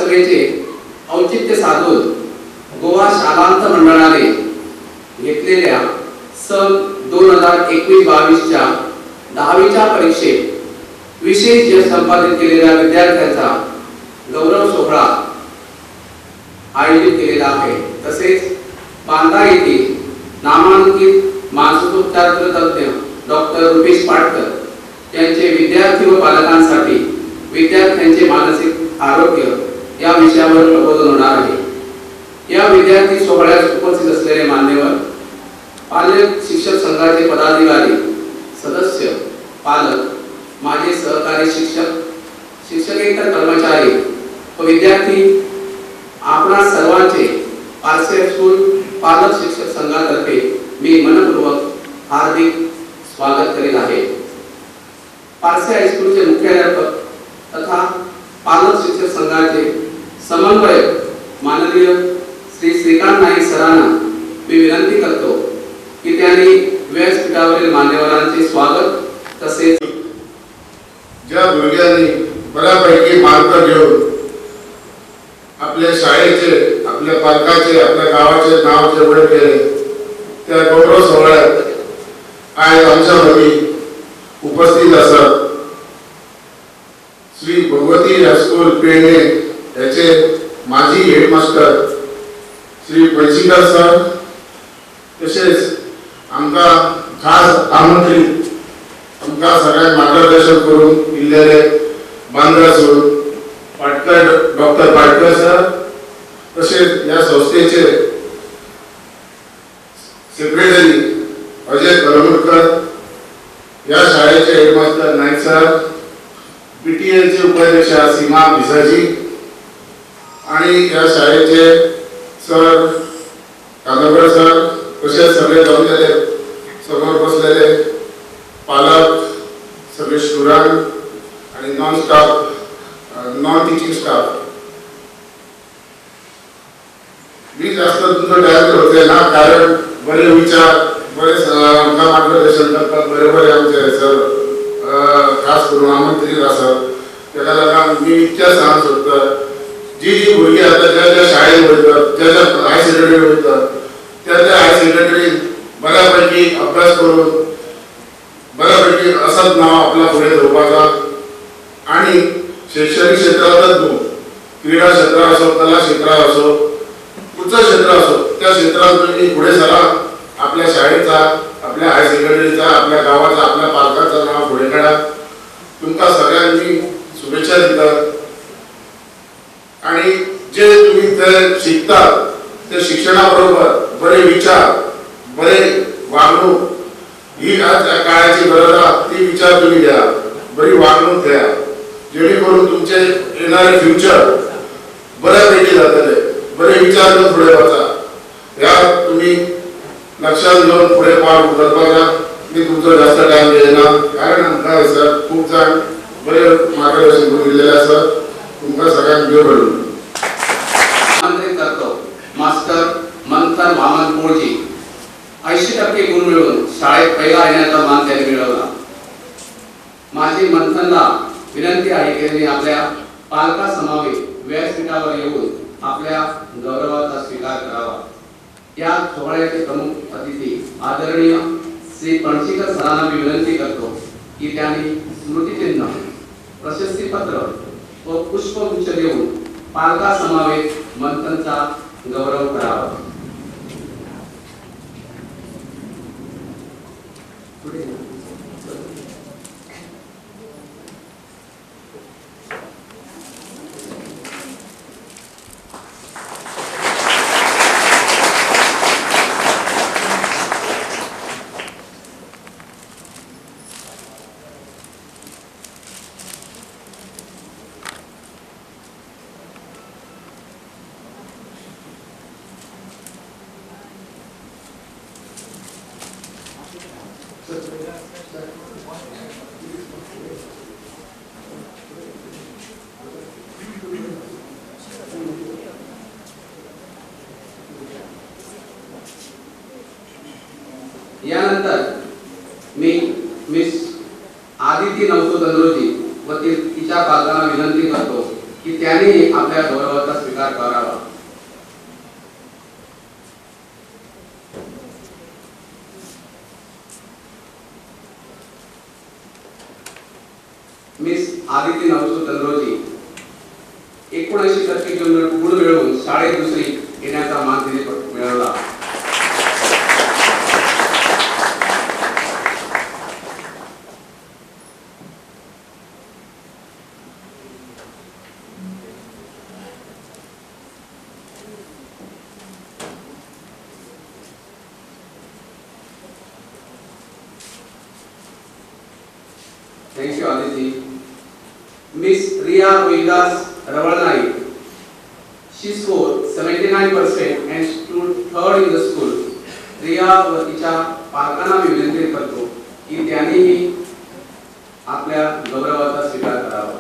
वर्षसभेचे औचित्य साधून गोवा शालांत मंडळाने घेतलेल्या सन 2021-22च्या 10वीच्या परीक्षेत विशेष यश संपादित केलेल्या विद्यार्थ्यांचा गौरव सोहळा आयोजित केलेला आहे। तसेच बांदा येथील नामांकित मानसोपचार तज्ञ डॉक्टर रुपेश पाटकर यांचे विद्यार्थी व पालकांसाठी विद्यार्थ्यांचे मानसिक आरोग्य या विषयावर प्रबोधन होणार आहे। या विद्यार्थी सोहळ्यास उपस्थित असलेले मान्यवर, पालक शिक्षक संघाचे पदाधिकारी, सदस्य, पालक, माझे सहकारी शिक्षक, शिक्षकेतर कर्मचारी व विद्यार्थी आपणा सर्वांचे पारसे हायस्कूल पालक शिक्षक संघातर्फे मी मनपूर्वक हार्दिक स्वागत करीत आहे। पारसे हायस्कूलचे मुख्याध्यापक तथा पालक शिक्षक संघाचे समन्वयक माननीय श्री श्रीकांत नाईक सरांना मी विनंती करतो की त्यांनी व्यासपीठावरील मान्यवरांचे स्वागत तसेच ज्या भुरग्यांनी बऱ्यापैकी मार्क घेऊन आपल्या शाळेचे, आपल्या पालकाचे, आपल्या गावाचे नाव जेवढे केले त्या गौरव सोहळ्यात आज आमच्यामध्ये उपस्थित असतात श्री भगवती हायस्कूल पेडणे याचे माजी हेडमास्टर श्री पळशीकर सर, तसेच आमका खास आमंत्रित आमका सगळ्यांना मार्गदर्शन करून इल्लेले बांद्रासूर पाटकर डॉक्टर पाटकर सर, तसेच या संस्थेचे सेक्रेटरी अजय करमरकर, या शाळेचे हेडमास्टर नाईक सर, पीटीएलचे उपाध्यक्ष सीमा भिसाजी आणि या शाळेचे सर कांदळकर सर, तसेच सगळे जमलेले समोर बसलेले पालक, सगळे स्टुडंट आणि नॉन टीचिंग स्टाफ। मी जास्त तुमचं टाइम होते ना, कारण बरे विचार बरेच आमका मार्गदर्शन करतात, बरोबर आमचे सर खास करून आमंत्रित असतात। त्याला लागून मी इतक्या सांगत होतो जी भुरगी आता ज्या शाळेत वयतात, ज्या हाय सेकंडरी वयतात त्या हाय सेकंडरी बऱ्यापैकी अभ्यास करून बऱ्यापैकी असंच नाव आपला पुढे धरपाचा आणि शैक्षणिक क्षेत्रातच न्हू, क्रीडा क्षेत्र असो, कला क्षेत्र असो, उच्च क्षेत्र असो, त्या क्षेत्रात तुम्ही पुढे सरा, आपल्या शाळेचा, आपल्या हाय सेकंडरीचा, आपल्या गावाचा, आपल्या पालकाचं नाव पुढे काढा। तुमका सगळ्यांनी शुभेच्छा देतात आणि जे तुम्ही ते शिकता ते शिक्षणाबरोबर बरे विचार, बरे वागणूक ही आज काळाची गरज आहे, ती विचार तुम्ही द्या, बरी वागणूक द्या, जेणेकरून तुमचे येणारे फ्युचर बऱ्यापैकी जातले, बरे विचार घेऊन पुढे वाचा, या तुम्ही लक्षात घेऊन पुढे पार उचलपाचा। मी तुमचं जास्त टाइम घेईना, कारण काय सर खूप जण बरे मार्गदर्शन करून दिलेले असतात, तुमका सगळ्यांना घेऊन बोलून आमंत्रित करतो मास्टर मंथन वामन मोळजी। 80% गुण मिळवून शाळेत पहिला येण्याचा मान त्यांनी मिळवला। माझी मंथनला विनंती आहे की त्यांनी आपल्या पालकासमवेत व्यासपीठावर येऊन आपल्या गौरवाचा स्वीकार करावा। या सोहळ्याचे प्रमुख अतिथी आदरणीय श्री पळशीकर सरांना मी विनंती करतो की त्यांनी स्मृतिचिन्ह, प्रशस्तीपत्र व पुष्पगुच्छ देऊन पालकासमवेत मंथनचा गौरव करावा। यानंतर मी मिस आदिती नवसो दंद्रोजी व तिच्या पालकांना विनंती करतो की त्यांनी आपल्या गौरवाचा स्वीकार करावा। मिस आदिती नवसू चंद्रोजी 79% गुण मिळवून शाळेत दुसरी येण्याचा मान तिने मिळवला। Thank you, Aditi. Miss Riya Vilas Ravalnai. She scored 79% and stood third in the school. Riya व तिच्या पालकांना मी विनंती करतो की त्यांनीही आपल्या गौरवाचा स्वीकार करावा।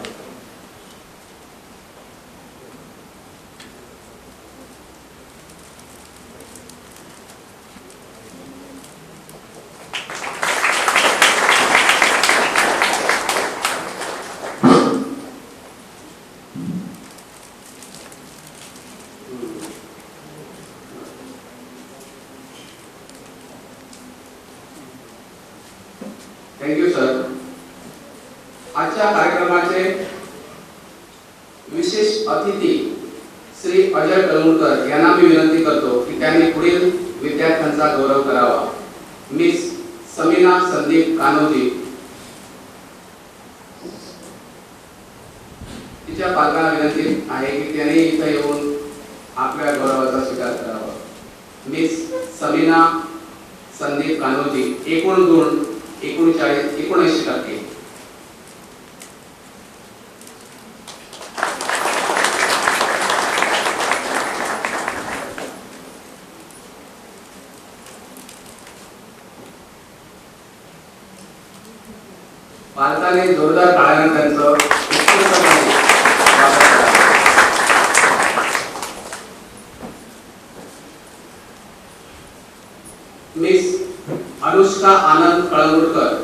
Thank you sir. आजच्या कार्यक्रमाचे विशेष अतिथी श्री अजय कलमुरकर यांना मी विनंती करतो की त्यांनी पुढील विद्यार्थ्यांचा गौरव करावा। मिस समीना संदीप कानोजी, तिच्या पालकांना विनंती आहे की त्यांनी इथे येऊन आपल्या गौरवाचा स्वीकार करावा। मिस समीना संदीप कानोजी, एकूण गुण 79%। पालकांनी जोरदार टाळ्याने त्यांचं उत्स्फूर्तपणे स्वागत करावं। मिस अनुष्का आनंद कळंगुटकर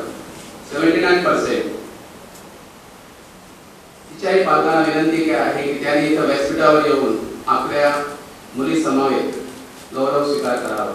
79%। तिच्याही पालकांना विनंती आहे की त्यांनी इथं व्यासपीठावर येऊन आपल्या मुली समवेत गौरव स्वीकार करावा।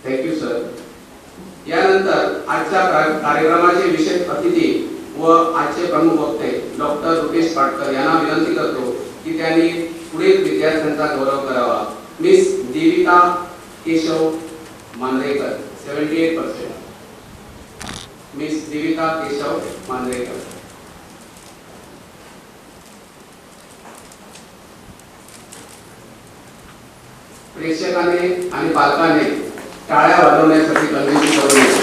Thank you sir. यानंतर आजच्या कार्यक्रमाचे विशेष अतिथी व आजचे प्रमुख वक्ते डॉक्टर रुपेश पाटकर यांना विनंती करतो की त्यांनी पुढील विद्यार्थ्यांचा गौरव करावा। मिस देविका केशव मांद्रेकर 78%। मिस देविका केशव मांद्रेकर। प्रेक्षकांनी आणि पालकांनी टाळ्या वाजवण्यासाठी कंजूसी करू नये।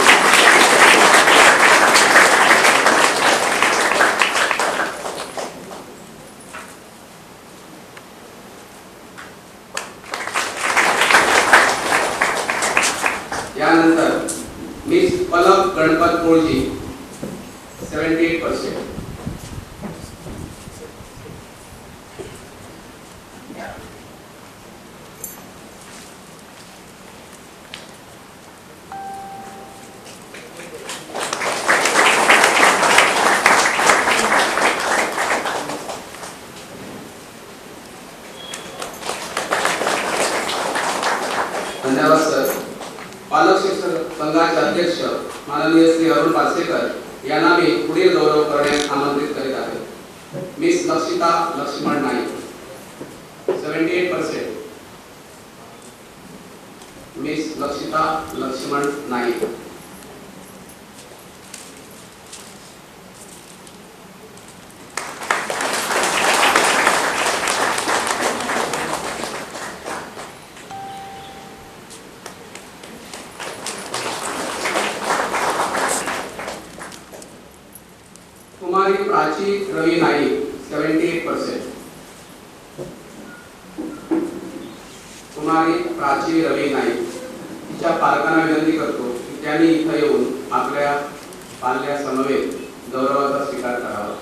यानंतर मिस पलक गणपत कोळजी 78%। धन्यवाद सर। पालक शिक्षक संघाचे अध्यक्ष माननीय श्री अरुण पारसेकर यांना मी पुढील गौरव करण्यास आमंत्रित करीत आहे। मिस लक्षिता लक्ष्मण नाईक 78%। मिस लक्षिता लक्ष्मण नाईक। कुमारी प्राची रवी नाईक 78%। कुमारी कुमारी प्राची रवी नाईक तिच्या पालकांना विनंती करतो की त्यांनी इथं येऊन आपल्या पाल्यासमवेत गौरवाचा स्वीकार करावा.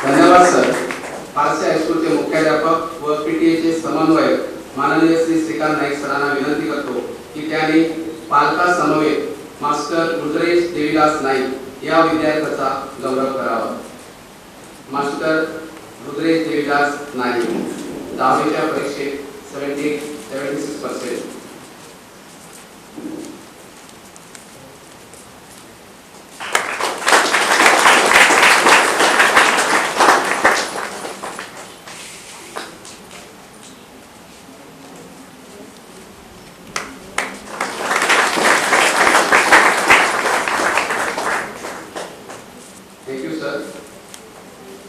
धन्यवाद सर. पारसी हायस्कूलचे मुख्याध्यापक व पीटीएचे समन्वयक माननीय श्री श्रीकांत नाईक सरांना विनंती करतो की त्यांनी पालकासमवेत मास्टर रुद्रेश देवीदास नाईक या विद्यार्थ्याचा गौरव करावा. मास्टर रुद्रेश देवीदास नाईक 10वीच्या परीक्षेत 76%.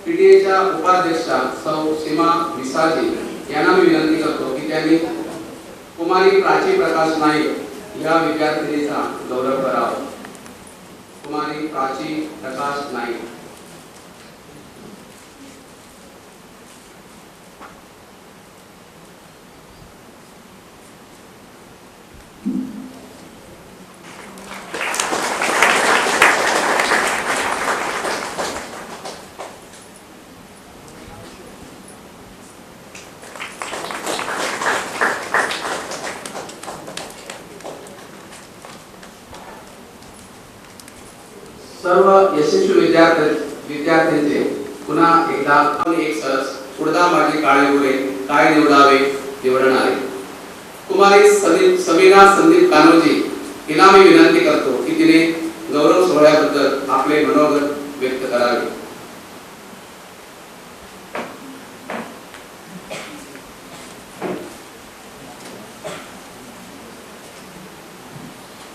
पीटीएच्या उपाध्यक्षा सौ सीमा विसाजी यांना मी विनंती करतो की त्यांनी कुमारी प्राची प्रकाश नाईक या विद्यार्थिनीचा गौरव करावा. कुमारी प्राची प्रकाश नाईक. सर्व यशस्वी विद्यार्थ्यांचे पुन्हा एकदा एक सरस उडदा माझी काळे उरे काय निवडावे निवडणारे. कुमारी समीना संदीप कानोजी हिला मी विनंती करतो की तिने गौरव सोहळ्याबद्दल आपले मनोगत व्यक्त करावे.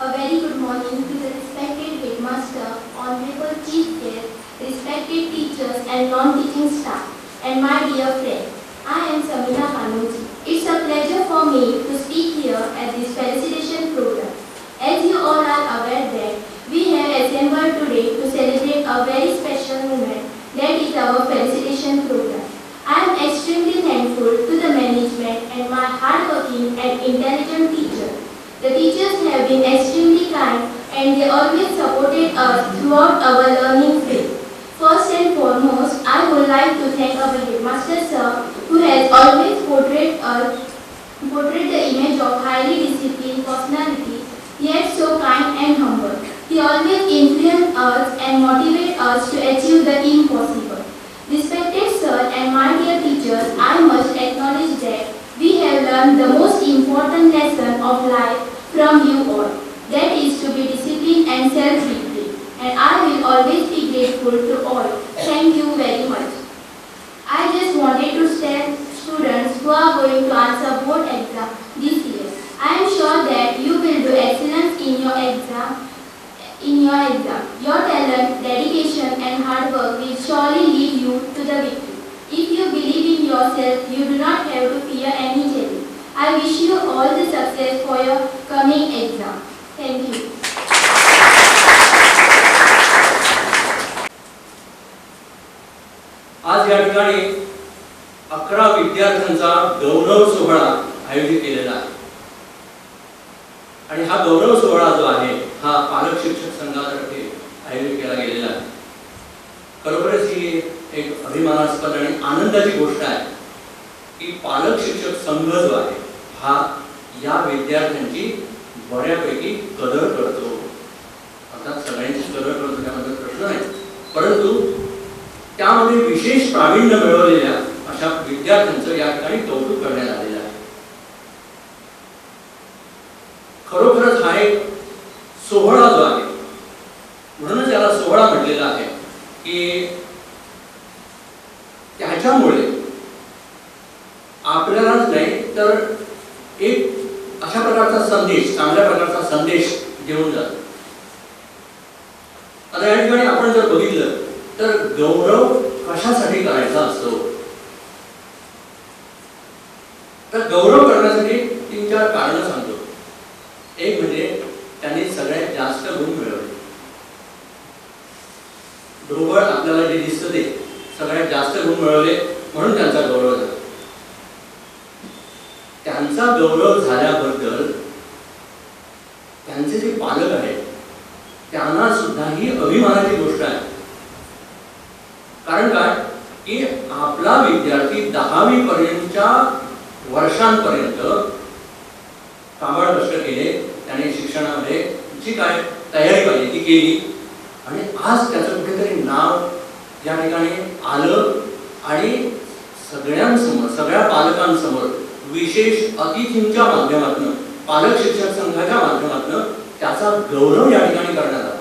A very good morning to the respected headmaster, honorable chief guest, respected teachers and non-teaching staff, and my dear friends. I am Samina Kanuji. It's a pleasure for me to speak here at this felicitation program. As you all are aware that we have assembled today to celebrate a very special moment, that is our felicitation program. I am extremely thankful to the management and my hardworking and intelligent teachers. The teachers have been extremely kind and they always supported us throughout our learning phase. First and foremost, I would like to thank our headmaster sir who has always portrayed the image of highly disciplined personality, yet so kind and humble. He always influenced us and motivated us to achieve the impossible. Respected sir and my dear teachers, I must acknowledge that we have learned the most important lesson of life from you all. That is to be disciplined and self-reliant. And I will always be grateful to all. Thank you very much. I just wanted to tell students who are going to answer board exam this year. I am sure that you will do excellence in your exam. Your talent, dedication and hard work will surely lead you to the victory. If you believe in yourself, you do not have to fear any challenge. I wish you all the success for your coming exam. Thank you. आज या ठिकाणी 11 विद्यार्थ्यांचा गौरव सोहळा आयोजित केलेला आहे आणि हा गौरव सोहळा जो आहे हा पालक शिक्षक संघातर्फे आयोजित केला गेलेला आहे. खरोखरच ही एक अभिमानास्पद आणि आनंदाची गोष्ट आहे की पालक शिक्षक संघ जो आहे हा या विद्यार्थ्यांची बऱ्यापैकी कदर करतो. अर्थात सगळ्यांची कदर करतो त्याबद्दल प्रश्न नाही, परंतु त्यामध्ये विशेष प्रावीण्य मिळवलेल्या अशा विद्यार्थ्यांचं या ठिकाणी कौतुक करण्यात आलेलं आहे. खरोखरच हा एक सोहळा जो आहे, म्हणूनच याला सोहळा म्हटलेला आहे की त्याच्यामुळे आपल्यालाच नाही तर एक अशा प्रकारचा संदेश, चांगल्या प्रकारचा संदेश देऊन जातो. आता या ठिकाणी आपण जर बघितलं तर गौरव कशासाठी करायचा असतो, तर गौरव करण्यासाठी 3-4 कारणं सांगतो. एक म्हणजे त्यांनी सगळ्यात जास्त गुण मिळवले. ढोबळ आपल्याला जे दिसतं ते सगळ्यात जास्त गुण मिळवले म्हणून त्यांचा गौरव झाला. त्यांचा गौरव झाल्याबद्दल त्यांचे जे पालक आहेत त्यांना सुद्धा ही अभिमानाची गोष्ट आहे. कारण काय की आपला विद्यार्थी 10वी पर्यंतच्या वर्षांपर्यंत काबाड कष्ट केले, त्याने शिक्षणामध्ये जी काय तयारी पाहिजे ती केली आणि आज त्याचं कुठेतरी नाव या ठिकाणी आलं आणि सगळ्यांसमोर, सगळ्या पालकांसमोर, विशेष अतिथींच्या माध्यमातून, पालक शिक्षक संघाच्या माध्यमातून त्याचा गौरव या ठिकाणी करण्यात आला.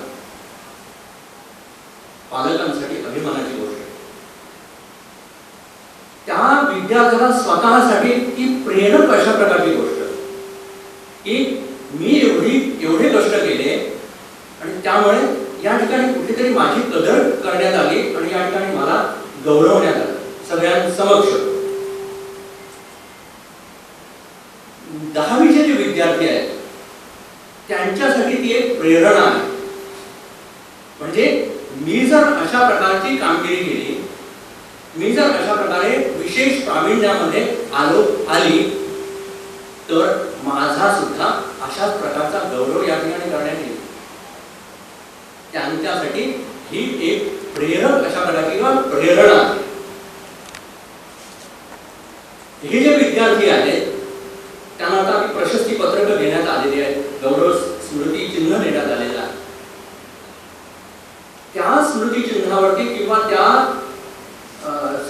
पालकांसाठी अभिमानाची गोष्ट. त्या विद्यार्थ्याला स्वतःसाठी ती प्रेरक अशा प्रकारची गोष्ट की मी एवढे कष्ट केले आणि त्यामुळे या ठिकाणी कुठेतरी माझी कदर करण्यात आली आणि या ठिकाणी मला गौरवण्यात आलं सगळ्यांसमक्ष. 10वीचे जे विद्यार्थी आहेत त्यांच्यासाठी ती एक प्रेरणा आहे. म्हणजे मी जर अशा प्रकारची कामगिरी केली, मी जर अशा प्रकारे विशेष प्रावीण्यामध्ये आली तर माझा सुद्धा अशाच प्रकारचा गौरव या ठिकाणी करण्यात येईल. त्यांच्यासाठी ही एक प्रेरक अशा प्रकारची किंवा प्रेरणा आहे. हे जे विद्यार्थी आहेत त्यांना आता प्रशस्ती पत्रक देण्यात आलेली आहे, गौरव स्मृती चिन्ह देण्यात आलेलं आहे. त्या स्मृती चिन्हावरती किंवा त्या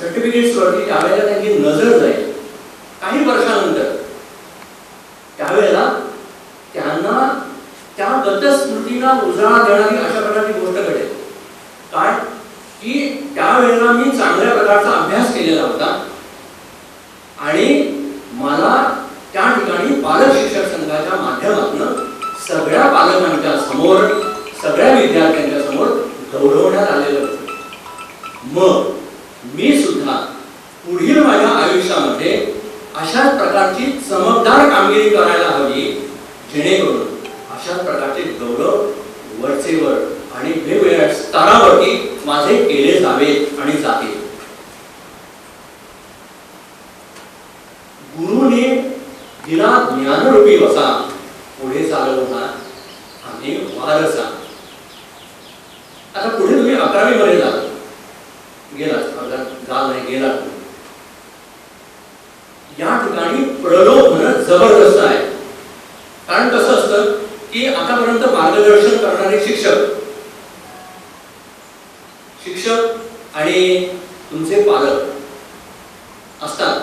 सर्टिफिकेट्स वरती ज्यावेळेला त्यांची नजर जाईल काही वर्षानंतर, त्यावेळेला त्यांना त्या गतस्मृतीला उजाळा देणारी अशा प्रकारची गोष्ट घडेल. काय की त्यावेळेला मी चांगल्या प्रकारचा अभ्यास केलेला होता आणि मला त्या ठिकाणी पालक शिक्षक संघाच्या माध्यमातून सगळ्या पालकांच्या समोर, सगळ्या विद्यार्थ्यांच्या समोर गौरवण्यात आलेलं होतं. मग मी सुद्धा पुढील माझ्या आयुष्यामध्ये अशाच प्रकारची चमकदार कामगिरी करायला हवी, जेणेकरून अशाच प्रकारचे गौरव वरचेवर आणि वेगवेगळ्या स्तरावरती माझे केले जावेत आणि जातील. गुरुने दिला ज्ञानरूपी वसा, पुढे चालवला आणि वारसा. आता पुढे तुम्ही 11वी मध्ये गेलात, या ठिकाणी प्रलोभन जबरदस्त आहे. कारण कसं असतं की आतापर्यंत मार्गदर्शन करणारे शिक्षक आणि तुमचे पालक असतात.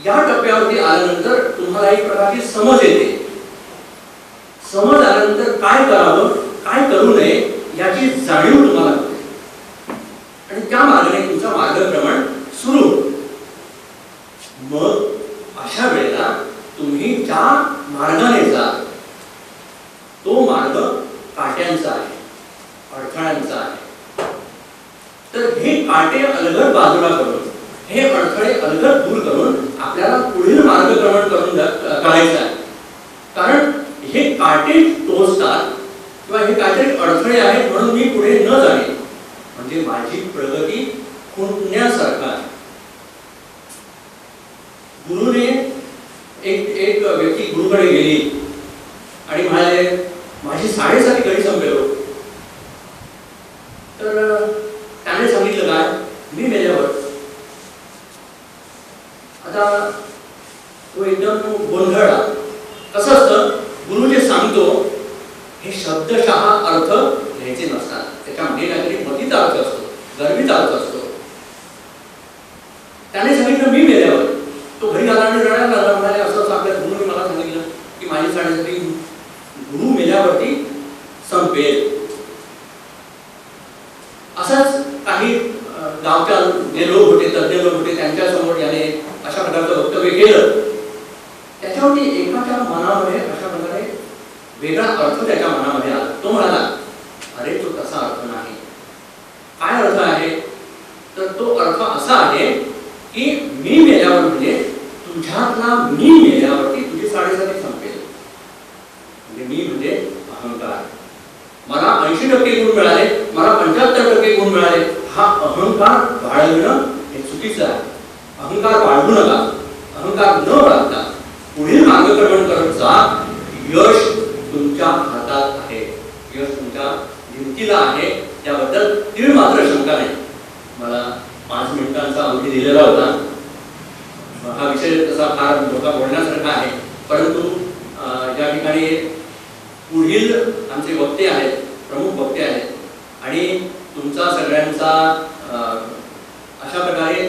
या टप्प्यावरती आल्यानंतर तुम्हाला एक प्रकारची समज येते. समज आल्यानंतर काय करावं, काय करू नये याची जाणीव तुम्हाला होते आणि त्या मार्गाने तुमचं मार्गक्रमण सुरू होतं. मग अशा वेळेला तुम्ही ज्या मार्गाने जा तो मार्ग काट्यांचा आहे, अडथळ्यांचा आहे. तर हे काटे अलगद बाजूला करून, हे अडथळे अलगद दूर करून आपल्याला पुढील मार्गक्रमण करायचं आहे. कारण हे काटे टोचतात किंवा हे काहीतरी अडथळे आहेत म्हणून मी पुढे न जाणे म्हणजे माझी प्रगती खुंटण्यासारखं आहे. गुरुने एक व्यक्ती गुरुकडे गेली आणि म्हणाले माझी 7:30 घडी संपेलो. तर त्याने सांगितलं काय, मी मेल्यावर. आता तो एकदम गोंधळला. कसं असतं, गुरु जे सांगतो हे शब्दशः अर्थ घ्यायचे नसतात, त्याच्यामध्ये काहीतरी मतीचा अर्थ असतो, गर्मीचा अर्थ असतो. त्याने सांगितलं मी मेल्यावर. तो घरी आला आणि रडायला लागला. म्हणाले असं आपल्या गुरुने मला सांगितलं की माझी 7:30 गुरु मेल्यावरती संपेल. असंच काही गावच्या जे लोक होते, तज्ञ लोक होते, त्यांच्या समोर याने अशा प्रकारचं वक्तव्य केलं. त्याच्यावरती एकाच्या मनामध्ये अशा प्रकारे वेगळा अर्थ त्याच्या मनामध्ये आला. तो म्हणाला अर्थ असा आहे की मी मेल्यावर म्हणजे तुझ्यातला मी मेल्यावरती तुझी साडेसाती संपेल. म्हणजे मी म्हणजे अहंकार. मला 80% गुण मिळाले, मला 75% गुण मिळाले, हा अहंकार बाळगणं हे चुकीचं आहे. अहंकार बाळगू नका. अहंकार न बाळगता पुढील मार्गक्रमण करत जा. यश तुमच्या हातात आहे, यश तुमच्या भिंतीला आहे, त्याबद्दल तीळ मात्र शंका नाही. मला 5 मिनिटांचा अवधी दिलेला होता. हा विषय तसा फार मोठा बोलण्यासारखा आहे, परंतु या ठिकाणी पुढील आमचे वक्ते आहेत, प्रमुख वक्ते आहेत, आणि तुमचा सगळ्यांचा अशा प्रकारे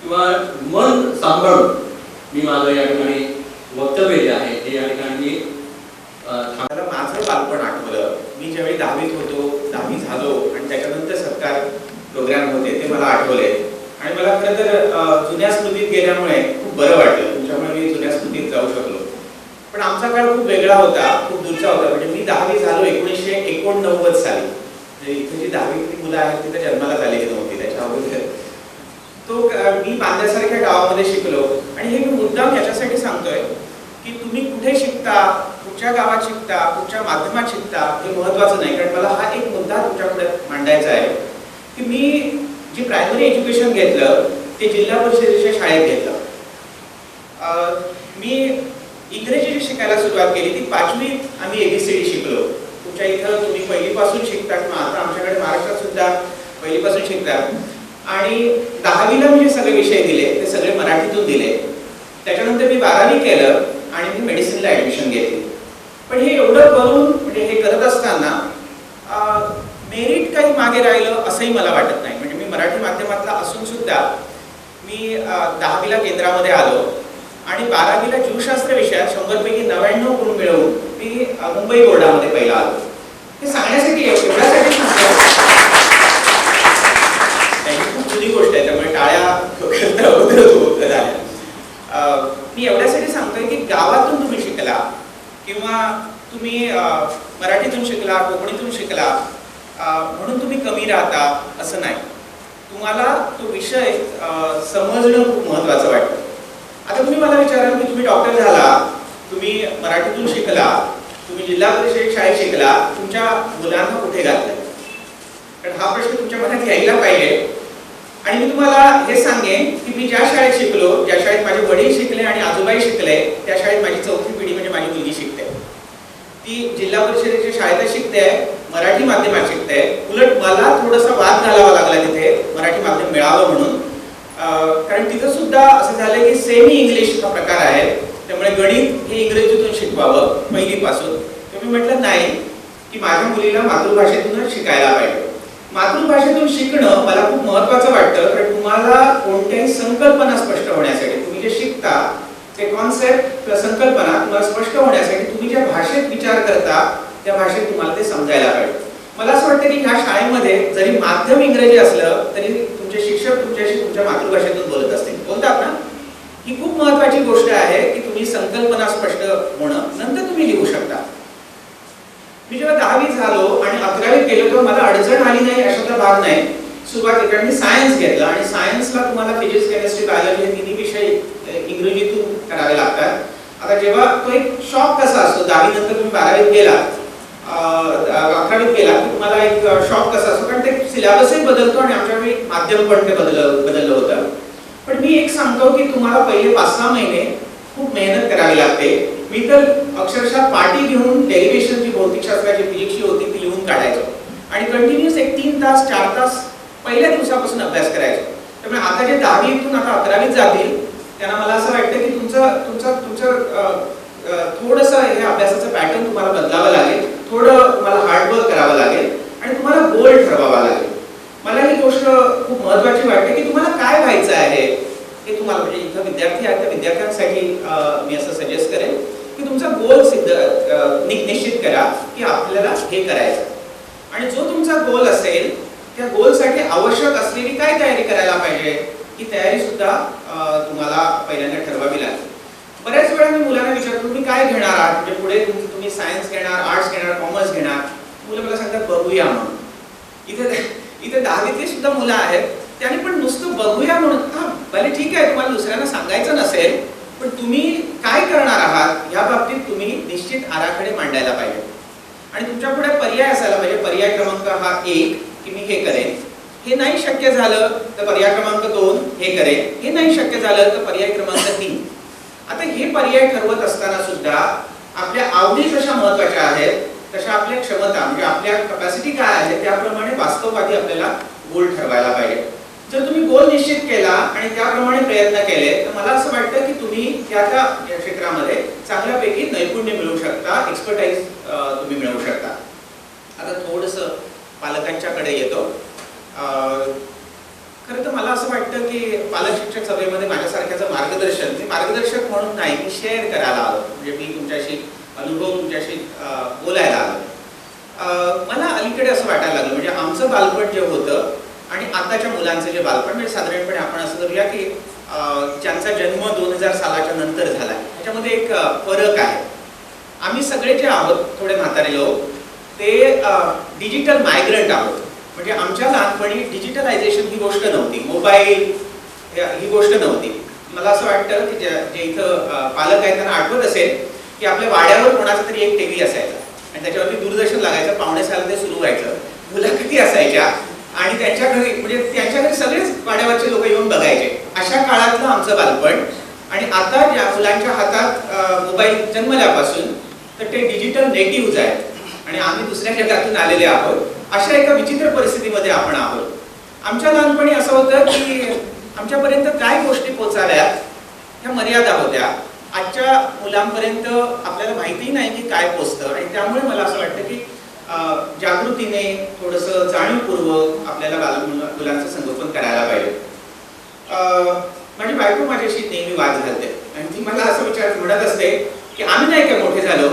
किंवा मन सांभाळून मी माझं या ठिकाणी वक्तव्य जे आहे ते या ठिकाणी मला माझं बालपण आठवलं. मी ज्यावेळी 10वीत होतो, 10वी झालो आणि त्याच्यानंतर सत्कार प्रोग्राम होते ते मला आठवले. आणि मला खरं तर जुन्या स्मृतीत गेल्यामुळे खूप बरं वाटलं. तुमच्यामुळे मी जुन्या स्मृतीत जाऊ शकलो. पण आमचा काळ खूप वेगळा होता, खूप दूरचा होता. म्हणजे मी 10वी झालो 1989 साली. म्हणजे इथे जी 10वीतली मुलं आहेत ती तर जन्माला झालेली नव्हती त्याच्या अगोदर. तो मी बांद्यासारख्या गावामध्ये शिकलो. आणि हे मी मुद्दाम याच्यासाठी सांगतोय की तुम्ही कुठे शिकता, कुठच्या गावात शिकता, कुठच्या माध्यमात शिकता हे महत्त्वाचं नाही. कारण मला हा एक मुद्दा तुमच्याकडे मांडायचा आहे की मी जे प्रायमरी एज्युकेशन घेतलं ते जिल्हा परिषदेच्या शाळेत घेतलं. मी इंग्रजी शिकायला सुरुवात केली ती 5वीत आम्ही ABCD शिकलो. तुमच्या इथं तुम्ही पहिलीपासून शिकता किंवा आता आमच्याकडे महाराष्ट्रात सुद्धा पहिलीपासून शिकतात. आणि 10वीला मी जे सगळे विषय दिले ते सगळे मराठीतून दिले. त्याच्यानंतर मी 12वी केलं आणि मी मेडिसिनला ॲडमिशन घेतली. पण हे एवढं करून म्हणजे हे करत असताना मेरिट काही मागे राहिलं असंही मला वाटत नाही. म्हणजे मी मराठी माध्यमातला असून सुद्धा मी 10वीला केंद्रामध्ये आलो आणि 12वीला जीवशास्त्र विषयात 100 पैकी 99 गुण मिळवून मी मुंबई बोर्डामध्ये पहिला आलो. हे सांगण्यासाठी एवढ्यासाठी सांगतो, खूप जुनी गोष्ट आहे त्यामुळे टाळ्या मी एवढ्यासाठी सांगतोय की गावातून तुम्ही शिकला किंवा तुम्ही मराठीतून शिकला, कोकणीतून शिकला म्हणून तुम्ही कमी राहता असं नाही. तुम्हाला तो विषय समजणं खूप महत्त्वाचं वाटतं. आता तुम्ही मला विचाराल की तुम्ही डॉक्टर झाला, तुम्ही मराठीतून शिकला, तुम्ही जिल्हा परिषद शाळेत शिकला, तुमच्या मुलांना कुठे घातलं? कारण हा प्रश्न तुमच्या मनात यायला पाहिजे. आणि मी तुम्हाला हे सांगेन की मी ज्या शाळेत शिकलो, ज्या शाळेत माझे वडील शिकले आणि आजोबाई शिकले, त्या शाळेत माझी 4थी पिढी म्हणजे माझी मुलगी शिकते. ती जिल्हा परिषदेच्या शाळेतच शिकते, मराठी माध्यमात शिकते. उलट मला थोडासा वाद घालावा लागला तिथे मराठी माध्यम मिळावं म्हणून. कारण तिथं सुद्धा असं झालं की सेमी इंग्लिश हा प्रकार आहे, त्यामुळे गणित हे इंग्रजीतून शिकवावं पहिलीपासून. तर मी म्हटलं नाही की माझ्या मुलीला मातृभाषेतूनच शिकायला पाहिजे. मातृभाषेतून शिकणं मला खूप महत्त्वाचं वाटतं. कारण तुम्हाला कोणत्याही संकल्पना स्पष्ट होण्यासाठी, तुम्ही जे शिकता ते कॉन्सेप्ट किंवा संकल्पना तुम्हाला स्पष्ट होण्यासाठी तुम्ही ज्या भाषेत विचार करता त्या भाषेत तुम्हाला ते समजायला पाहिजे. मला असं वाटतं की ह्या शाळेमध्ये जरी माध्यम इंग्रजी असलं तरी तुमचे शिक्षक तुमच्याशी तुमच्या मातृभाषेतून बोलत असतील, बोलतात ना. ही खूप महत्त्वाची गोष्ट आहे की तुम्ही संकल्पना स्पष्ट होणं, नंतर तुम्ही लिहू शकता. मी जेव्हा 10वी झालो आणि 11वीत गेलो तेव्हा मला अडचण आली नाही अशातला भाग नाही. सुरुवातीला मी सायन्स घेतला आणि सायन्सला तुम्हाला फिजिक्स, केमिस्ट्री, बायोलॉजी हे तिन्ही विषय इंग्रजीतून करावे लागतात. आता जेव्हा तो एक शॉक कसा असतो, 10वी नंतर तुम्ही 12वीत गेला, 11वीत गेला की तुम्हाला एक शॉक कसा असतो, कारण ते सिलेबसही बदलतो आणि आमच्या वेळी माध्यम पण ते बदललं होतं. पण मी एक सांगतो की तुम्हाला पहिले 5-6 महिने खूप मेहनत करावी लागते. मी तर अक्षरशः पाटी घेऊन डेरिव्हेशनची, भौतिकशास्त्राची, फिजिक्सची होती ती लिहून काढायचो आणि कंटिन्यूअस एक 3 तास 4 तास पहिल्या दिवसापासून अभ्यास करायचो. त्यामुळे आता जे 10वीतून आता 11वीत जातील त्यांना मला असं वाटतं की तुमचं थोडंसं हे अभ्यासाचं पॅटर्न तुम्हाला बदलावं लागेल, थोडं तुम्हाला हार्डवर्क करावं लागेल आणि तुम्हाला गोल ठरवावा लागेल. मला ही गोष्ट खूप महत्त्वाची वाटते की तुम्हाला काय व्हायचं आहे हे तुम्हाला, म्हणजे इथं विद्यार्थी आहेत त्या विद्यार्थ्यांसाठी मी असं सजेस्ट करेन की तुमचा गोल निश्चित करा की आपल्याला हे करायचं. आणि जो तुमचा गोल असेल त्या गोलसाठी आवश्यक असलेली काय तयारी करायला पाहिजे ही तयारी सुद्धा तुम्हाला पहिल्यांदा ठरवावी लागेल. बऱ्याच वेळा मी मुलांना विचारतो तुम्ही काय घेणार आहात, म्हणजे पुढे तुम्ही सायन्स घेणार, आर्ट्स घेणार, कॉमर्स घेणार. मुलं मला सांगतात बघूया म्हणून. इथे 10वीतली सुद्धा मुलं आहेत त्याने पण नुसतं बघूया म्हणून, हा भले ठीक आहे तुम्हाला दुसऱ्यांना सांगायचं नसेल, पण तुम्ही काय करणार आहात या बाबतीत तुम्ही निश्चित आराखडे मांडायला पाहिजे. आणि तुमच्या पुढे पर्याय असायला पाहिजे. पर्याय क्रमांक हा 1 की मी हे करेन, हे नाही शक्य झालं तर पर्याय क्रमांक 2 हे करेन, हे नाही शक्य झालं तर पर्याय क्रमांक 3. आता हे पर्याय ठरवत असताना सुद्धा आपल्या आवडी कशा महत्वाच्या आहेत, तशा आपल्या क्षमता म्हणजे आपल्या कॅपॅसिटी काय आहे त्याप्रमाणे वास्तववादी आपल्याला गोल ठरवायला पाहिजे. जर तुम्ही गोल निश्चित केला आणि त्याप्रमाणे प्रयत्न केले तर मला असं वाटतं की तुम्ही त्या क्षेत्रामध्ये चांगल्यापैकी नैपुण्य मिळवू शकता, एक्सपर्टाईज तुम्ही मिळवू शकता. आता थोडंसं पालकांच्याकडे येतो. खरं तर मला असं वाटतं की पालक शिक्षक सभेमध्ये माझ्यासारख्याचं मार्गदर्शक म्हणून नाही, मी शेअर करायला आलो, म्हणजे मी तुमच्याशी अनुभव तुमच्याशी बोलायला आलो. मला अलीकडे असं वाटायला लागलं, म्हणजे आमचं बालपण जे होतं आणि आताच्या मुलांचं जे बालपण, म्हणजे साधारणपणे आपण असं करूया की ज्यांचा जन्म 2000 सालाच्या नंतर झाला त्याच्यामध्ये एक फरक आहे. आम्ही सगळे जे आहोत थोडे म्हातारे लोक ते डिजिटल मायग्रंट आहोत. म्हणजे आमच्या लहानपणी डिजिटलायझेशन ही गोष्ट नव्हती, मोबाईल ही गोष्ट नव्हती. मला असं वाटतं की जे इथं पालक आहेत त्यांना आठवत असेल की आपल्या वाड्यावर कोणाचा तरी एक टीव्ही असायचा आणि त्याच्यावरती दूरदर्शन लागायचं, 5:45 ते सुरू व्हायचं, मुलाखती असायच्या आणि त्यांच्या घरी म्हणजे त्यांच्या घरी सगळेच वाड्यावरचे लोक येऊन बघायचे. अशा काळातलं आमचं बालपण. आणि आता ज्या मुलांच्या हातात मोबाईल जन्मल्यापासून तर ते डिजिटल नेटिव्हज आहेत आणि आम्ही दुसऱ्या जगातून आलेले आहोत. अशा एका विचित्र परिस्थितीमध्ये आपण आहोत. आमच्या लहानपणी असं होतं की आमच्यापर्यंत काय गोष्टी पोचाव्यात ह्या मर्यादा होत्या. आजच्या मुलांपर्यंत आपल्याला माहितीही नाही की काय पोचतं आणि त्यामुळे मला असं वाटतं की जागृतीने थोडंसं जाणीवपूर्वक आपल्याला मुलांचं संगोपन करायला पाहिजे. माझी बायको माझ्याशी नेहमी वाद घालते आणि ती मला असं म्हणत असते की आम्ही नाही का मोठे झालो.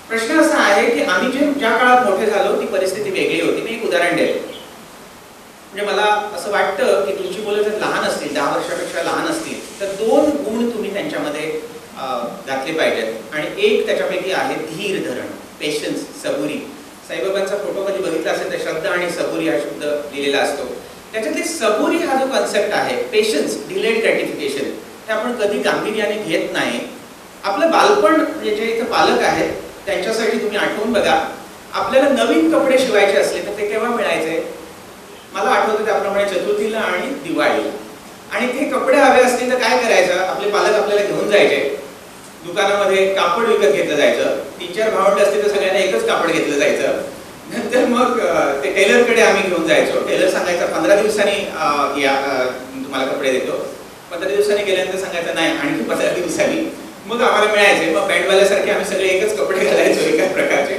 प्रश्न असा आहे की आम्ही ज्या काळात मोठे झालो ती परिस्थिती वेगळी होती. मी एक उदाहरण देईल. म्हणजे मला असं वाटतं की तुमची मुलं जर लहान असतील, 10 वर्षापेक्षा लहान असतील, तर 2 गुण तुम्ही त्यांच्यामध्ये घातले पाहिजेत आणि एक त्याच्यापैकी आहे धीर धरण, पेशन्स, सबुरी. साईबाबांचा फोटो कधी बघितला असेल तर शब्द आणि सबुरी हा शब्द लिहिलेला असतो. त्याच्यातली सबुरी हा जो कन्सेप्ट आहे, पेशन्स, डिलेड ग्रॅटिफिकेशन, हे आपण कधी गांभीर्याने घेत नाही. आपलं बालपण म्हणजे जे इथं पालक आहेत त्यांच्यासाठी तुम्ही आठवून बघा, आपल्याला नवीन कपडे शिवायचे असले तर ते केव्हा मिळायचे? मला आठवतं त्याप्रमाणे चतुर्थीला आणि दिवाळीला. आणि ते कपडे हवे असतील तर काय करायचं, आपले पालक आपल्याला घेऊन जायचे दुकानामध्ये, कापड विकत घेतलं जायचं. 3-4 भावंड असतील तर सगळ्यांना एकच कापड घेतलं जायचं. नंतर मग ते टेलरकडे आम्ही घेऊन जायचो. टेलर सांगायचा 15 दिवसांनी तुम्हाला कपडे देतो. 15 दिवसांनी गेल्यानंतर सांगायचं नाही आणखी 15 दिवसांनी. मग आम्हाला मिळायचे. मग बँडवाल्यासारखे आम्ही सगळे एकच कपडे घालायचो एकाच प्रकारचे.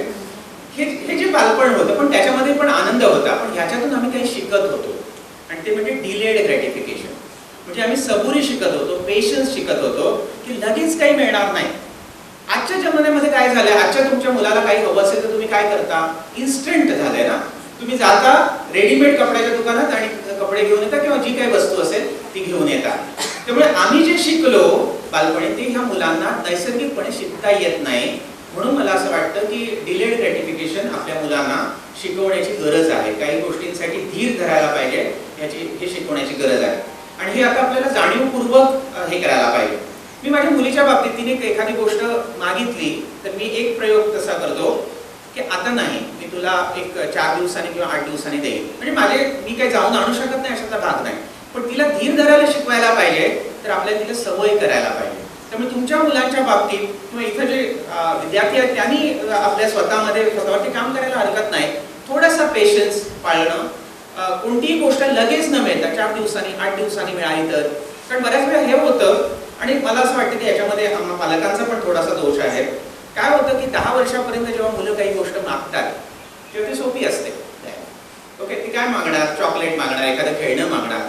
हे जे बालपण होतं पण त्याच्यामध्ये पण आनंद होता. पण ह्याच्यातून आम्ही काही शिकत होतो आणि ते म्हणजे डिलेड ग्रॅटिफिकेशन. म्हणजे आम्ही सबुरी शिकत होतो, पेशन्स शिकत होतो की लगेच काही मिळणार नाही. आजच्या जमान्यामध्ये काय झालंय, आजच्या तुमच्या मुलाला काही हवं असेल तर तुम्ही काय करता, इन्स्टंट झालंय ना. तुम्ही जाता रेडीमेड कपड्याच्या दुकानात आणि कपडे घेऊन येता किंवा जी काही वस्तू असेल ती घेऊन येता. त्यामुळे आम्ही जे शिकलो बालपणी ते ह्या मुलांना नैसर्गिकपणे शिकता येत नाही. म्हणून मला असं वाटतं की डिलेड ग्रॅटिफिकेशन आपल्या मुलांना शिकवण्याची गरज आहे. काही गोष्टींसाठी धीर धरायला पाहिजे हे शिकवण्याची गरज आहे आणि हे आता आपल्याला जाणीवपूर्वक हे करायला पाहिजे. मी माझ्या मुलीच्या बाबतीत तिने एखादी गोष्ट मागितली तर मी एक प्रयोग तसा करतो की आता नाही, मी तुला एक 4 दिवसांनी किंवा 8 दिवसांनी देईन. म्हणजे मी काही जाऊन आणू शकत नाही अशातला भाग नाही, पण तिला धीर धरायला शिकवायला पाहिजे. तर आपल्याला तिला सवय करायला पाहिजे. त्यामुळे तुमच्या मुलांच्या बाबतीत किंवा इथं जे विद्यार्थी आहेत त्यांनी आपल्या स्वतःवरती काम करायला हरकत नाही. थोडासा पेशन्स पाळणं, कोणतीही गोष्ट लगेच न मिळता 4 दिवसांनी 8 दिवसांनी मिळाली तर. कारण बऱ्याच वेळा हे होतं आणि मला असं वाटतं की याच्यामध्ये पालकांचा पण थोडासा दोष आहे. काय होतं की 10 वर्षापर्यंत जेव्हा मुलं काही गोष्ट मागतात तेव्हा ती सोपी असते. ओके, ती काय मागणार, चॉकलेट मागणार, एखादं खेळणं मागणार.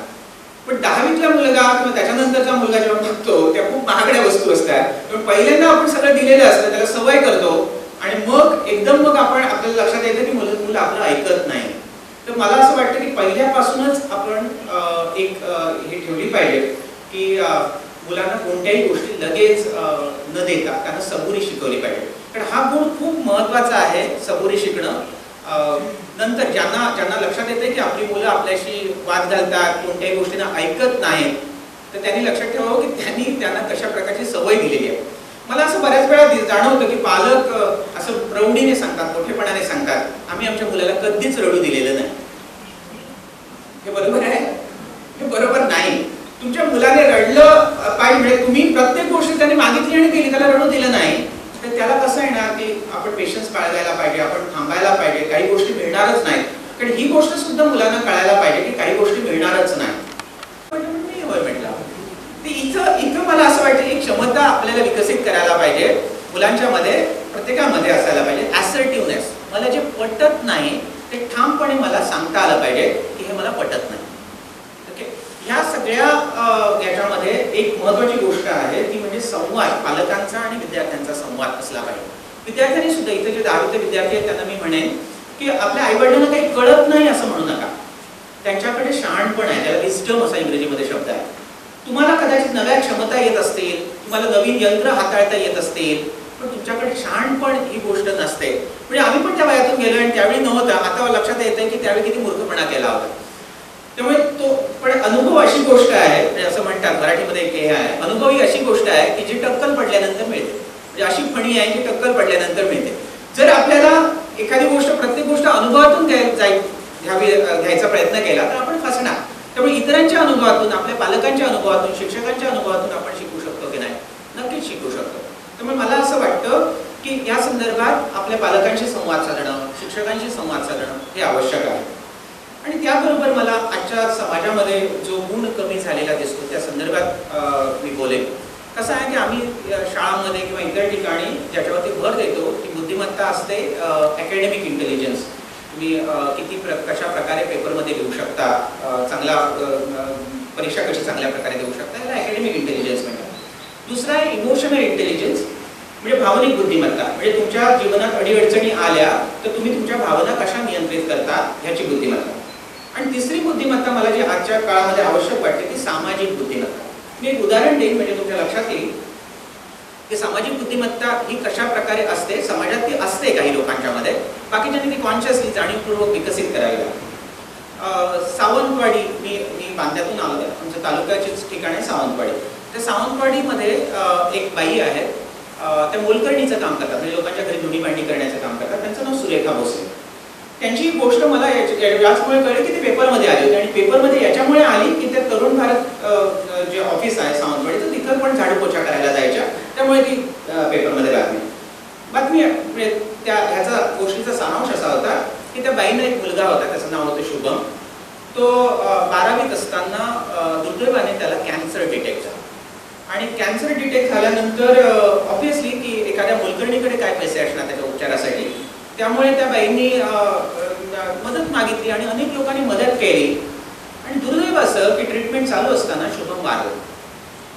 पण 10वीतला मुलगा किंवा त्याच्यानंतरचा मुलगा जेव्हा मागतो त्या खूप महागड्या वस्तू असतात. पण पहिल्यांदा आपण सगळं दिलेलं असतं, त्याला सवय करतो आणि मग एकदम आपण आपल्याला लक्षात येतं की मुलं आपलं ऐकत नाही. तर मला असं वाटतं की पहिल्यापासूनच आपण एक हे ठेवली पाहिजे की मुलांना कोणत्याही गोष्टी लगेच न देता त्यांना सबुरी शिकवली पाहिजे. कारण हा गुण खूप महत्त्वाचा आहे, सबुरी शिकणं. नंतर ज्यांना लक्षात येते की आपली मुलं आपल्याशी वाद घालतात, कोणत्याही गोष्टींना ऐकत नाहीत, तर त्यांनी लक्षात ठेवावं की त्यांना कशा प्रकारची सवय दिलेली आहे. मला असं बऱ्याच वेळा जाणवतं की पालक असं प्रौढीने सांगतात, मोठेपणाने सांगतात, आम्ही आमच्या मुलाला कधीच रडू दिलेलं नाही. हे बरोबर आहे? हे बरोबर नाही. तुमच्या मुलाने रडलं पाहिजे, म्हणजे तुम्ही प्रत्येक गोष्ट त्याने मागितली आणि केली, त्याला रडू दिलं नाही, तर त्याला कसं आहे ना की आपण पेशन्स बाळगायला पाहिजे, आपण थांबायला पाहिजे, काही गोष्टी मिळणारच नाहीत. कारण ही गोष्ट सुद्धा मुलांना कळायला पाहिजे की काही गोष्टी मिळणारच नाही. इथं मला असं वाटतं एक क्षमता आपल्याला विकसित करायला पाहिजे, मुलांच्या मध्ये, प्रत्येकामध्ये असायला पाहिजे, असर्टिव्हनेस. मला जे पटत नाही ते ठामपणे मला सांगता आलं पाहिजे की हे मला पटत नाही. ओके, ह्या सगळ्या याच्यामध्ये एक महत्वाची गोष्ट आहे ती म्हणजे संवाद, पालकांचा आणि विद्यार्थ्यांचा संवाद असला पाहिजे. विद्यार्थ्यांनी सुद्धा, इथे जे 10वीचे विद्यार्थी आहेत त्यांना मी म्हणेन की आपल्या आईवडिलांना काही कळत नाही असं म्हणू नका. त्यांच्याकडे शहाणपण आहे, त्याला विस्डम असा इंग्रजीमध्ये शब्द आहे. तुम्हाला कदाचित नव्या क्षमता येत असतील, तुम्हाला नवीन यंत्र हाताळता येत असतील, पण तुमच्याकडे शहाणपण ही गोष्ट नसते. म्हणजे आम्ही पण त्या वयातून गेलो आणि त्यावेळी नव्हतं, आता लक्षात येतंय की त्यावेळी किती मूर्खपणा केला होता. त्यामुळे तो पण अनुभव अशी गोष्ट आहे, म्हणजे असं म्हणतात मराठीमध्ये एक हे आहे, अनुभव ही अशी गोष्ट आहे की जी टक्कल पडल्यानंतर मिळते. म्हणजे अशी फणी आहे जी टक्कल पडल्यानंतर मिळते. जर आपल्याला एखादी गोष्ट, प्रत्येक गोष्ट अनुभवातून घ्यायचा प्रयत्न केला तर आपण फसणार. त्यामुळे इतरांच्या अनुभवातून, आपल्या पालकांच्या अनुभवातून, शिक्षकांच्या अनुभवातून आपण शिकू शकतो की नाही? नक्कीच शिकू शकतो. त्यामुळे मला असं वाटतं की या संदर्भात आपल्या पालकांशी संवाद साधणं, शिक्षकांशी संवाद साधणं हे आवश्यक आहे. आणि त्याबरोबर मला आजच्या समाजामध्ये जो गुण कमी झालेला दिसतो त्या संदर्भात मी बोलेन. कसं आहे की आम्ही शाळांमध्ये किंवा इतर ठिकाणी ज्याच्यावरती भर देतो ती बुद्धिमत्ता असते अकॅडमिक इंटेलिजन्स. तुम्ही कशा प्रकारे पेपरमध्ये लिहू शकता, चांगला परीक्षा कशी चांगल्या प्रकारे देऊ शकता, याला अकॅडमिक इंटेलिजन्स म्हणतात. दुसरा आहे इमोशनल इंटेलिजन्स, म्हणजे भावनिक बुद्धिमत्ता. म्हणजे तुमच्या जीवनात अडीअडचणी आल्या तर तुम्ही तुमच्या भावना कशा नियंत्रित करता ह्याची बुद्धिमत्ता. आणि तिसरी बुद्धिमत्ता मला जी आजच्या काळामध्ये आवश्यक वाटते ती सामाजिक बुद्धिमत्ता. मी एक उदाहरण देईन म्हणजे तुमच्या लक्षात येईल की सामाजिक बुद्धिमत्ता ही कशा प्रकारे असते. समाजात ती असते काही लोकांच्या मध्ये, बाकीच्यांनी ती कॉन्शियसली, जाणीवपूर्वक विकसित करावी लागते. सावंतवाडी, मी बांद्यातून आलो, आमच्या तालुक्याचीच ठिकाण आहे सावंतवाडी. त्या सावंतवाडीमध्ये एक बाई आहेत, त्या मोलकर्णीचं काम करतात, म्हणजे लोकांच्या घरी धुणी भांडी करण्याचं काम करतात. त्यांचं नाव सुरेखा भोसले. त्यांची गोष्ट मला याचमुळे कळली की ती पेपरमध्ये आली होती. आणि पेपरमध्ये याच्यामुळे आली की त्या तरुण भारत जे ऑफिस आहे सावंतवाडीचं, तिथं पण झाडू पोछा करायला जायच्या, त्यामुळे ती पेपरमध्ये बातमी म्हणजे ह्याचा गोष्टीचा सारांश असा होता की त्या बाईनं एक मुलगा होता, त्याचं नाव होतं शुभम. तो 12वीत असताना दुर्दैवाने त्याला कॅन्सर डिटेक्ट झाला. आणि कॅन्सर डिटेक्ट झाल्यानंतर ऑब्व्हियसली की एखाद्या मोलकर्णीकडे काय पैसे असणार त्याच्या उपचारासाठी, त्यामुळे त्या बाईंनी मदत मागितली आणि अनेक लोकांनी मदत केली. आणि दुर्दैव असं की ट्रीटमेंट चालू असताना शुभम वारला.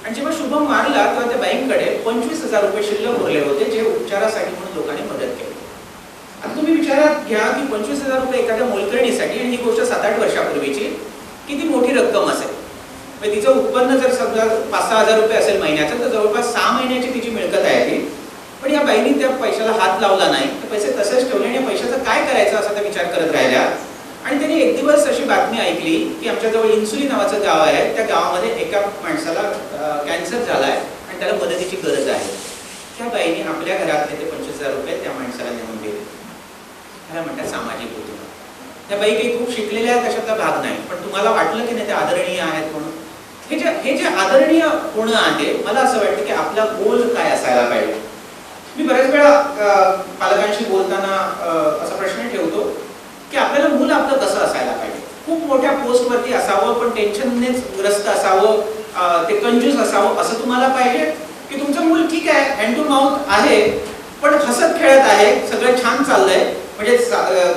आणि जेव्हा शुभम वारला तेव्हा त्या बाईंकडे 25,000 रुपये शिल्लक उरले होते, जे उपचारासाठी म्हणून लोकांनी मदत केली. आता तुम्ही विचारात घ्या की 25,000 रुपये एखाद्या मोलकर्णीसाठी, आणि ही गोष्ट 7-8 वर्षापूर्वीची, किती मोठी रक्कम असेल. म्हणजे तिचं उत्पन्न जर समजा 5-6 हजार रुपये असेल महिन्याचं, तर जवळपास 6 महिन्याची तिची मिळकत आहे ती. पण या बाईंनी त्या पैशाला हात लावला नाही, तर पैसे तसेच ठेवले आणि या पैशाचं काय करायचं असा त्या विचार करत राहिल्या. आणि त्यांनी एक दिवस अशी बातमी ऐकली की आमच्याजवळ इन्सुली नावाचं गाव आहे, त्या गावामध्ये एका माणसाला कॅन्सर झालाय आणि त्याला मदतीची गरज आहे. त्या बाईंनी आपल्या घरातले ते 25,000 रुपये त्या माणसाला नेऊन दिले. त्याला म्हणतात सामाजिक बुद्धिमत्ता. त्या बाई काही खूप शिकलेल्या आहेत अशातला भाग नाही, पण तुम्हाला वाटलं की नाही ते आदरणीय आहेत म्हणून. हे जे आदरणीय होणं आहे, मला असं वाटतं की आपला गोल काय असायला पाहिजे. मी बऱ्याच वेळा पालकांशी बोलताना असा प्रश्न ठेवतो की आपल्याला मूल आपलं कसं असायला पाहिजे. खूप मोठ्या पोस्टवरती असावं, पण टेन्शननेच ग्रस्त असावं, ते कंजूस असावं असं तुम्हाला पाहिजे, की तुमचं मूल ठीक आहे, हँड टू माउथ आहे, पण हसत खेळत आहे, सगळं छान चाललंय, म्हणजे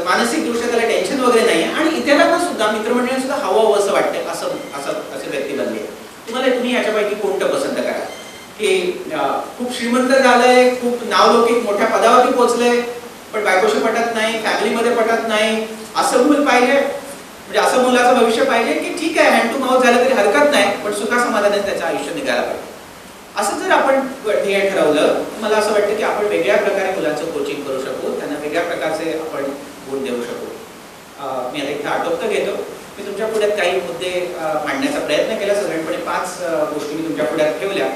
मानसिकदृष्ट्या त्याला टेन्शन वगैरे नाही आहे, आणि इतरांना सुद्धा, मित्रमंडळींना सुद्धा हवं असं वाटतं, असे व्यक्ती बनले. तुम्ही याच्यापैकी कोणतं पसंत करा, की खूप श्रीमंत झालंय, खूप नावलौकिक मोठ्या पदावरती पोहोचलंय, पण बायकोशी पटत नाही, फॅमिलीमध्ये पटत नाही, असं मूल पाहिजे, म्हणजे असं मुलाचं भविष्य पाहिजे की ठीक आहे हँड टू माउथ झालं तरी हरकत नाही, पण सुखा समाधानाने त्याचं आयुष्य निघायला पाहिजे. असं जर आपण ध्येय ठरवलं, मला असं वाटतं की आपण वेगळ्या प्रकारे मुलांचं कोचिंग करू शकू, त्यांना वेगळ्या प्रकारचे आपण गुण देऊ शकतो. मी आता इथं आटोपतं घेतो. मी तुमच्या पुढ्यात काही मुद्दे मांडण्याचा प्रयत्न केला. साधारणपणे 5 गोष्टी मी तुमच्या पुढ्यात ठेवल्या.